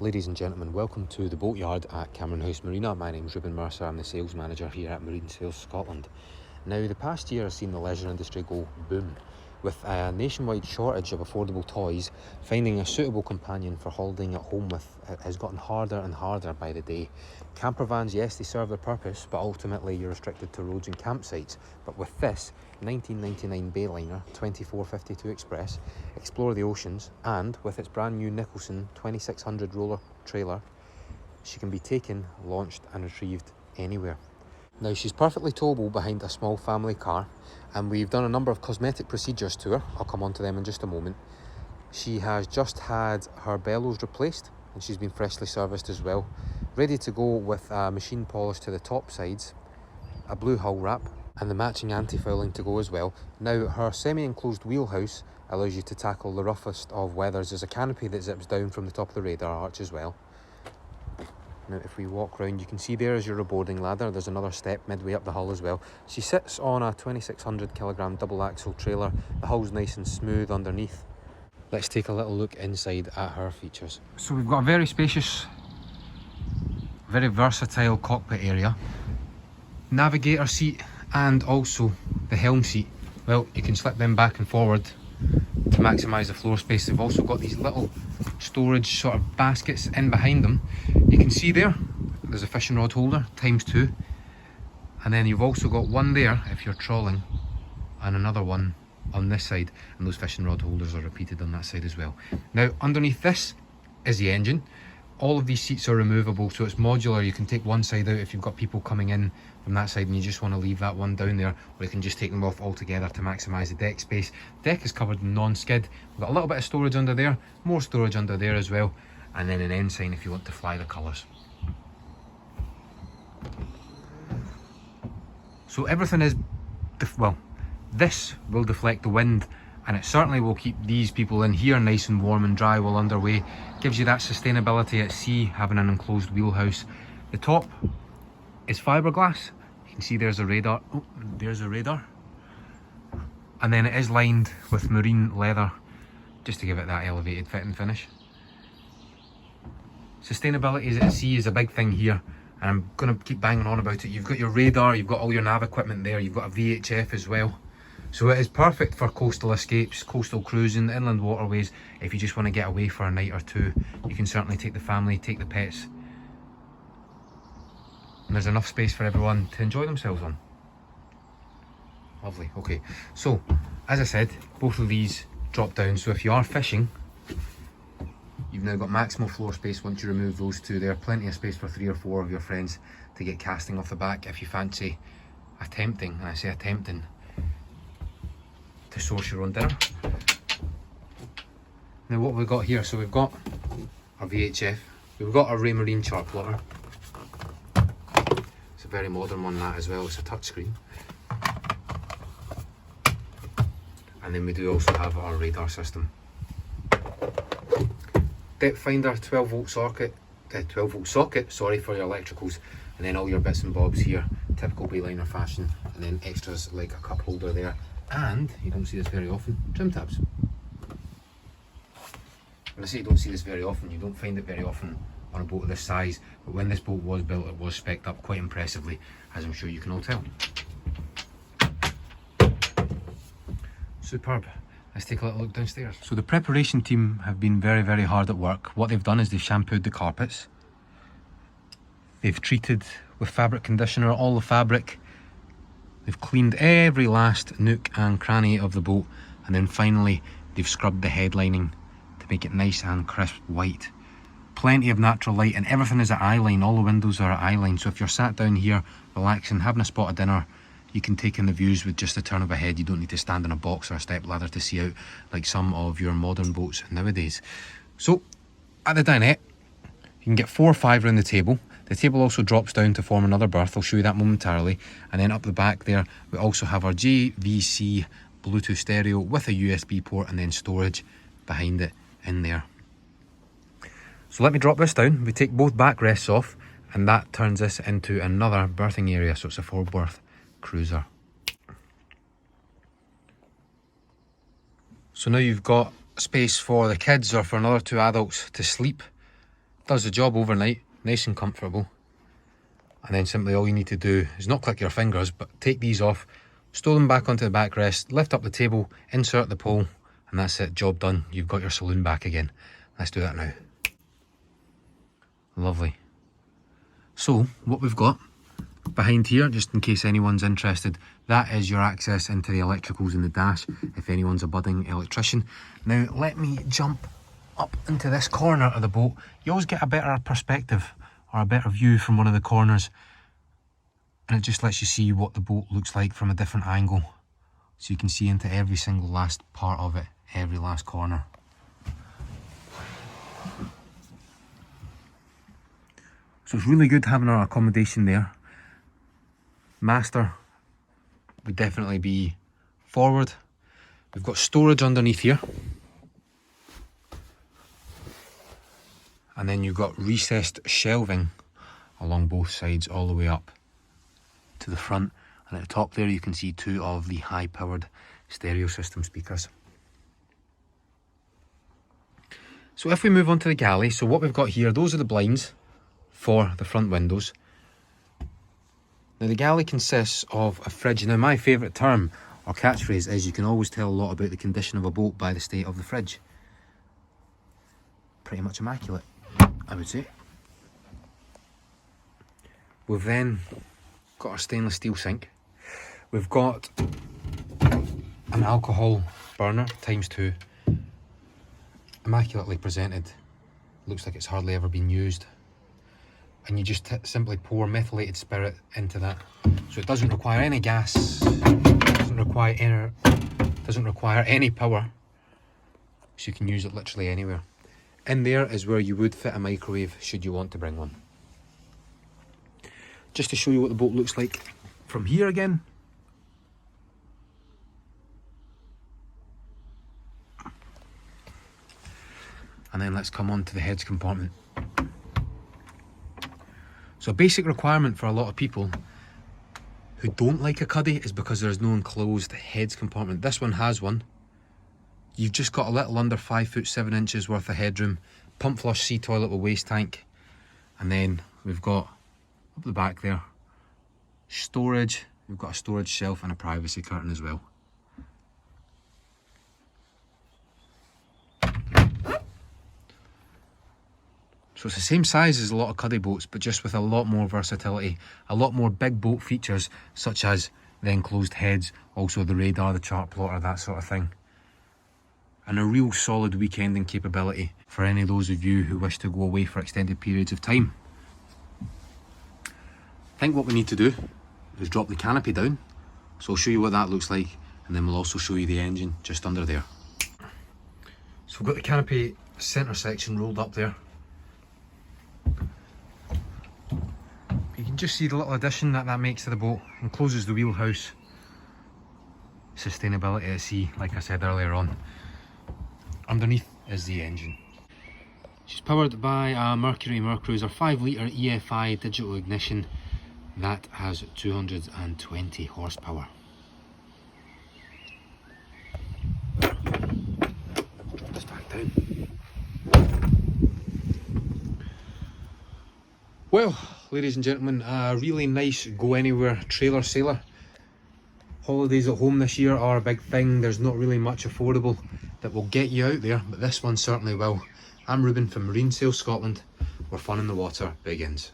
Ladies and gentlemen, welcome to the boatyard at Cameron House Marina. My name's Ruben Mercer, I'm the sales manager here at Marine Sales Scotland. Now, the past year has seen the leisure industry go boom. With a nationwide shortage of affordable toys, finding a suitable companion for holidaying at home with has gotten harder and harder by the day. Camper vans, yes, they serve their purpose, but ultimately you're restricted to roads and campsites. But with this 1999 Bayliner 2452 Express, explore the oceans, and with its brand new Nicholson 2600 roller trailer, she can be taken, launched and retrieved anywhere. Now, she's perfectly towable behind a small family car, and we've done a number of cosmetic procedures to her. I'll come on to them in just a moment. She has just had her bellows replaced and she's been freshly serviced as well. Ready to go with a machine polish to the top sides, a blue hull wrap and the matching anti-fouling to go as well. Now, her semi-enclosed wheelhouse allows you to tackle the roughest of weathers. There's a canopy that zips down from the top of the radar arch as well. Now, if we walk around, you can see there is your reboarding ladder. There's another step midway up the hull as well. She sits on a 2600 kilogram double axle trailer. The hull's nice and smooth underneath. Let's take a little look inside at her features. So we've got a very spacious, very versatile cockpit area. Navigator seat and also the helm seat. Well, you can slip them back and forward to maximise the floor space. They've also got these little storage sort of baskets in behind them. You can see there's a fishing rod holder ×2, and then you've also got one there if you're trawling and another one on this side, and those fishing rod holders are repeated on that side as well. Now, underneath this is the engine. All of these seats are removable, so it's modular. You can take one side out if you've got people coming in from that side and you just want to leave that one down there, or you can just take them off altogether to maximise the deck space. Deck is covered in non-skid. We've got a little bit of storage under there, more storage under there as well, and then an ensign if you want to fly the colours. So everything is, well, this will deflect the wind, and it certainly will keep these people in here nice and warm and dry while underway. Gives you that sustainability at sea, having an enclosed wheelhouse. The top is fiberglass. You can see there's a radar. Oh, there's a radar. And then it is lined with marine leather, just to give it that elevated fit and finish. Sustainability at sea is a big thing here, and I'm going to keep banging on about it. You've got your radar, you've got all your nav equipment there, you've got a VHF as well. So it is perfect for coastal escapes, coastal cruising, inland waterways. If you just want to get away for a night or two, you can certainly take the family, take the pets. And there's enough space for everyone to enjoy themselves on. Lovely, okay. So, as I said, both of these drop down. So if you are fishing, you've now got maximal floor space once you remove those two there. Plenty of space for 3 or 4 of your friends to get casting off the back if you fancy attempting, and I say attempting, to source your own dinner. Now, what have we got here? So we've got our VHF, we've got our Raymarine chart plotter. It's a very modern one, that as well. It's a touchscreen. And then we do also have our radar system. Depth finder, 12 volt socket, sorry, for your electricals, and then all your bits and bobs here, typical Bayliner fashion, and then extras like a cup holder there. And you don't see this very often, trim tabs. When I say you don't see this very often, you don't find it very often on a boat of this size, but when this boat was built, it was spec'd up quite impressively, as I'm sure you can all tell. Superb. Let's take a little look downstairs. So the preparation team have been very, very hard at work. What they've done is they've shampooed the carpets. They've treated with fabric conditioner all the fabric. They've cleaned every last nook and cranny of the boat, and then finally they've scrubbed the headlining to make it nice and crisp white. Plenty of natural light, and everything is at eye line. All the windows are at eye line, so if you're sat down here relaxing, having a spot of dinner, you can take in the views with just a turn of a head. You don't need to stand on a box or a step ladder to see out like some of your modern boats nowadays. So at the dinette, you can get 4 or 5 around the table. The table also drops down to form another berth. I'll show you that momentarily. And then up the back there, we also have our JVC Bluetooth stereo with a USB port, and then storage behind it in there. So let me drop this down. We take both backrests off, and that turns this into another berthing area. So it's a 4-berth cruiser. So now you've got space for the kids or for another 2 adults to sleep Does the job overnight, nice and comfortable. And then simply all you need to do is not click your fingers, but take these off, stow them back onto the backrest, lift up the table, insert the pole, and that's it, job done. You've got your saloon back again. Let's do that now. Lovely. So what we've got behind here, just in case anyone's interested, that is your access into the electricals in the dash if anyone's a budding electrician. Now let me jump up into this corner of the boat. You always get a better perspective or a better view from one of the corners, and it just lets you see what the boat looks like from a different angle, so you can see into every single last part of it, every last corner. So it's really good having our accommodation there. Master would definitely be forward. We've got storage underneath here, and then you've got recessed shelving along both sides all the way up to the front, and at the top there you can see two of the high powered stereo system speakers. So if we move on to the galley, so what we've got here, those are the blinds for the front windows. Now the galley consists of a fridge. Now my favourite term or catchphrase is you can always tell a lot about the condition of a boat by the state of the fridge. Pretty much immaculate, I would say. We've then got our stainless steel sink. We've got an alcohol burner ×2, immaculately presented, looks like it's hardly ever been used. And you just simply pour methylated spirit into that, so it doesn't require any gas, doesn't require any power, so you can use it literally anywhere. In there is where you would fit a microwave should you want to bring one. Just to show you what the boat looks like from here again. And then let's come on to the heads compartment. So a basic requirement for a lot of people who don't like a cuddy is because there's no enclosed heads compartment. This one has one. You've just got a little under 5 foot 7 inches worth of headroom, pump flush sea toilet with waste tank, and then we've got up the back there storage. We've got a storage shelf and a privacy curtain as well. So it's the same size as a lot of cuddy boats, but just with a lot more versatility, a lot more big boat features, such as the enclosed heads, also the radar, the chart plotter, that sort of thing. And a real solid weekending capability for any of those of you who wish to go away for extended periods of time. I think what we need to do is drop the canopy down. So I'll show you what that looks like, and then we'll also show you the engine just under there. So we've got the canopy centre section rolled up there. You can just see the little addition that makes to the boat. Encloses the wheelhouse. Sustainability at sea, like I said earlier on. Underneath is the engine. She's powered by a Mercury Mercruiser 5 litre EFI digital ignition that has 220 horsepower. Drop this back down. Well, ladies and gentlemen, a really nice go anywhere trailer sailor. Holidays at home this year are a big thing. There's not really much affordable that will get you out there, but this one certainly will. I'm Ruben from Marine Sales Scotland, where fun in the water begins.